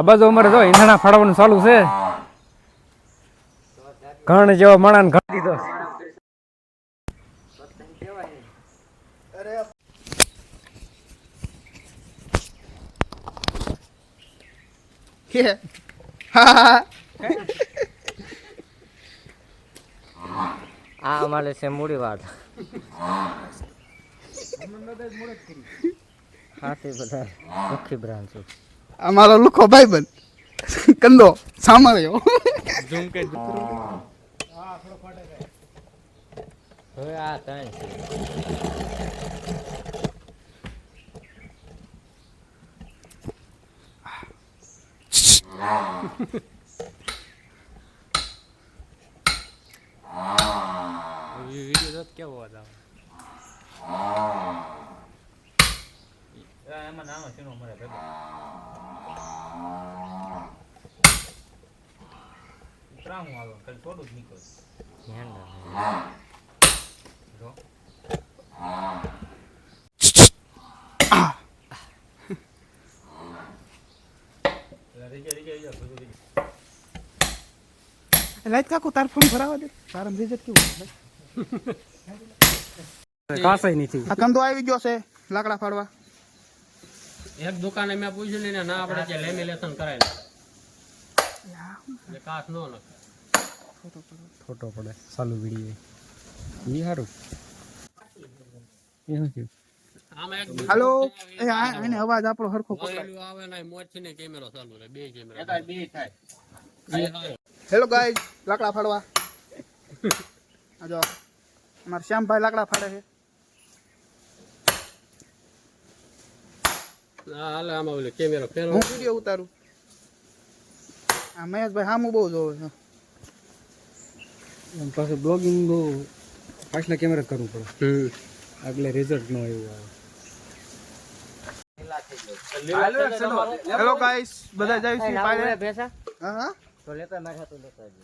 બાજુ અમારે જો ઈંધણા ફાડવાનું ચાલુ છે. ઘણ જેવો માણસ ઘણ દીધો. આ અમારે છે મૂડી વાત હાથી બધા મુખી બ્રાન્ચ અમારો લુખો ભાઈ બન કંદો સાંભળ્યો હવે આ ત્રણ છે. વિડીયો કેવો હતો એમાં નાનો છે મળે ભેગો ત્રામું આવે ખાલી થોડું જ નીકળે ધ્યાન રાખો. લાઈટ કાકુ તાર ફોન ભરાવા દે તારા રિઝલ્ટ કેવું કાસાઈ નથી. આ કંદો આવી ગયો છે લાકડા ફાડવા. એક દુકાને મેં પૂછ્યું ને ના આપણે કે લેમિનેશન કરાય ને કાચ નો નખે ફોટો પડે ચાલુ વિડીયો ઈ હારું એ શું આમાં એક હાલો એ આને અવાજ આપણો હરખો પકડાય. મોબાઈલ આવે ને મોજ થી ને કેમેરો ચાલુ રહે બે કેમેરા બે થાય. હેલો ગાઈઝ લાકડા ફાડવા આ જો અમાર શ્યામભાઈ લાકડા ફાડે છે. હા હાલે આમાં ઓલે કેમેરો ફેરવો હું વિડિયો ઉતારું. આ મહેશભાઈ હામું બહુ જોવે છે. એમ પાછું બ્લોગિંગ બહુ પાછલા કેમેરા કરવું પડે એટલે રિઝલ્ટ નો એવું આવે. હેલો ગાઈઝ બધા જાય છે પાડે. ભેસા હા હા તો લેતા મારે હાથું લેતા આવજો.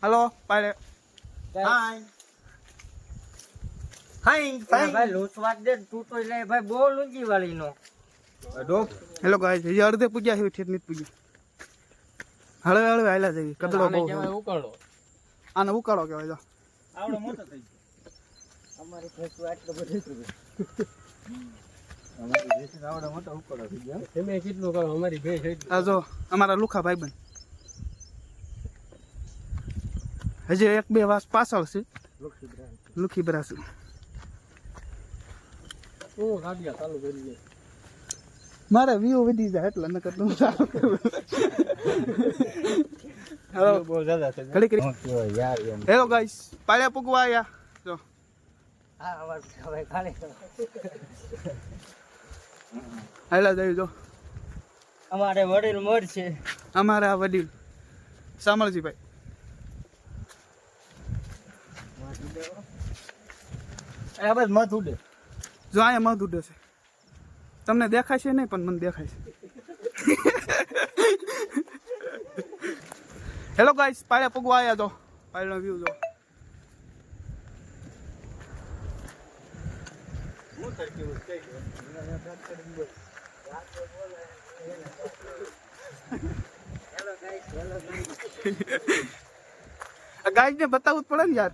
હાલો પાડે. હાય હાય ભાઈ લૂંચ વાત દે તું તો લે ભાઈ બહુ લૂંચી વાળી નો હેલો ગાઈઝ હજી અડધે પૂજ્યા છે ઠેર નથી પૂજ્યા. હળવે હળવે હાલ્યા જઈએ કદડો બહુ છે. ઉકાળો આને ઉકાળો કહેવાય જો. આવડો મોટો થઈ ગયો અમારી ભેંસું આટલું બધું આવડો મોટો ઉકળો થઈ ગયો. તમે કેટલું કરો અમારી ભેંસ એટલી. આ જો અમારા લુખા ભાઈ બન હજી એક બે વાસ પાછળ છે લુખી બ્રાસ. હું ગાડિયા ચાલુ કરી દે. મારે વ્યૂ વધી જાય એટલે નકર તું ચાલુ કરું. હેલો બહુ જ્યાદા થઈ ઘડી કરી યાર એમ હેલો ગાઈસ પાળ્યા પૂગવા આયા જો. હા અમાર ભાઈ ખાલી હાલા જઈ જો અમારે વડીલ મોર છે. અમારા આ વડીલ સામળજીભાઈ. આ બસ મત ઉડે જો અહીંયા મધ ઉડે છે. તમને દેખાય છે નહીં પણ મને દેખાય છે. હેલો ગાઈસ પાળ્યા પૂગવા આયા જો પાળનો વ્યૂ જો. ગાઈસ ને બતાવવું જ પડે ને યાર.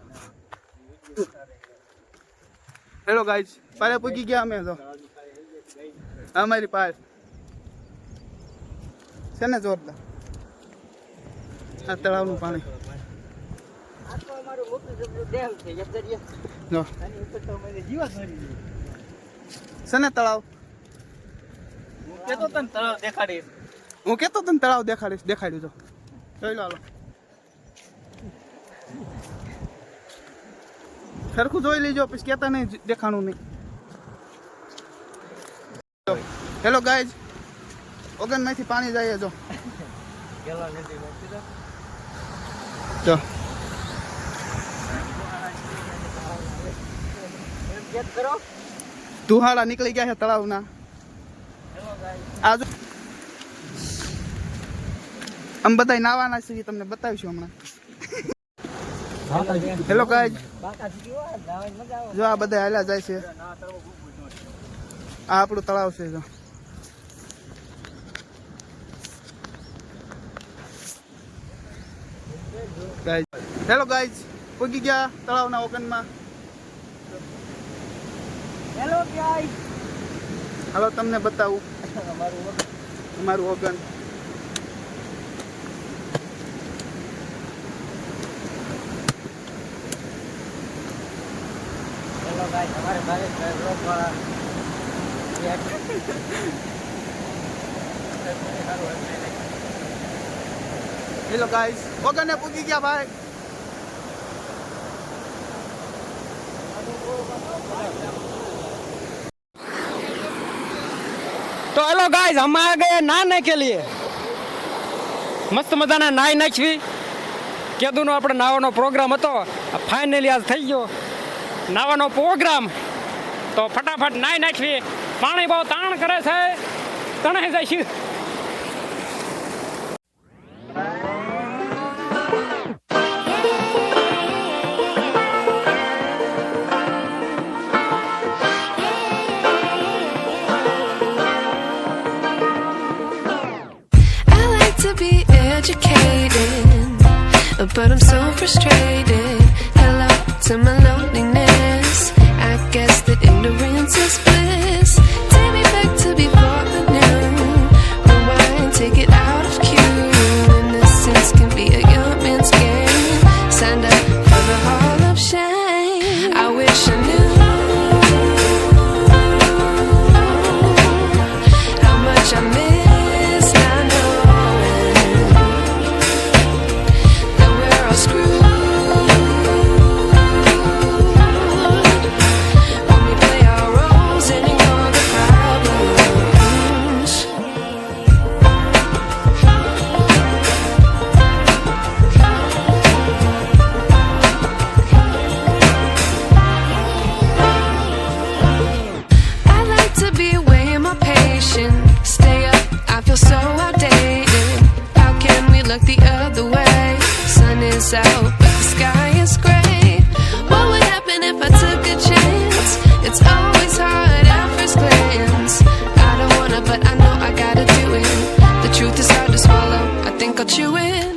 હેલો ગાઈસ પાળે પૂગી ગયા અમે તો અમારી પાળ છે ને જોરદાર. આ તળાવનું પાણી આ તો અમારું મોટું જબરું ડેમ છે યદરિયા જો આની ઉપર તો મને જીવા કરી દીધી. છે ને તળાવ. કેતો તને તળાવ દેખાડીશ. હું કેતો તને તળાવ દેખાડીશ દેખાડ્યું જો જોઈ લો હાલો. સરખું જોઈ લેજો પછી કહેતા નહીં દેખાણું નહીં. હેલો ગાઈઝ ઓગનમાંથી પાણી જાય જો ગેલો નથી મોટી તો જો એમ ચેક કરો. તુહાડા નીકળી ગયા છે તળાવના. આ જો આમ બધા નાવાના છે તમને બતાવીશું હમણાં. હેલો ગાઈઝ બાકા જીવા દાવાની મજા આવે. જો આ બધા હાલ્યા જાય છે. આ આપણું તળાવ છે જો. હેલો ગાઈઝ, પહોંચી ગયા તળાવના ઓગનમાં. Hello guys. હાલો તમને બતાવું અમારું ઓગન. હેલો ગાઈસ, हमारे भारत में लोग હેલો ગાઈઝ, ઓગને પહોંચી ગયા ભાઈ. तो हेलो गाइस, हम आ गए नहाने के लिए. મસ્ત મજાના નાઈ નાખવી. કેદુનો આપણે નાવાનો પ્રોગ્રામ હતો, ફાઇનલી આજ થઈ ગયો નાવાનો પ્રોગ્રામ. તો ફટાફટ નાઈ નાખવી. પાણી બહુ તાણ કરે છે, તણાઈ જાય છે. Be educated, but I'm so frustrated. Hello to my loneliness. I guess that ignorance is bliss. Take me back to before the new. Rewind, take it out of cue. Innocence can be a young man's game. Signed up for the hall of shame. I wish I knew how much I miss. Stay up, I feel so outdated. How can we look the other way? Sun is out, but the sky is gray. What would happen if I took a chance? It's always hard at first glance. I don't wanna, but I know I gotta do it. The truth is hard to swallow, I think I'll chew it.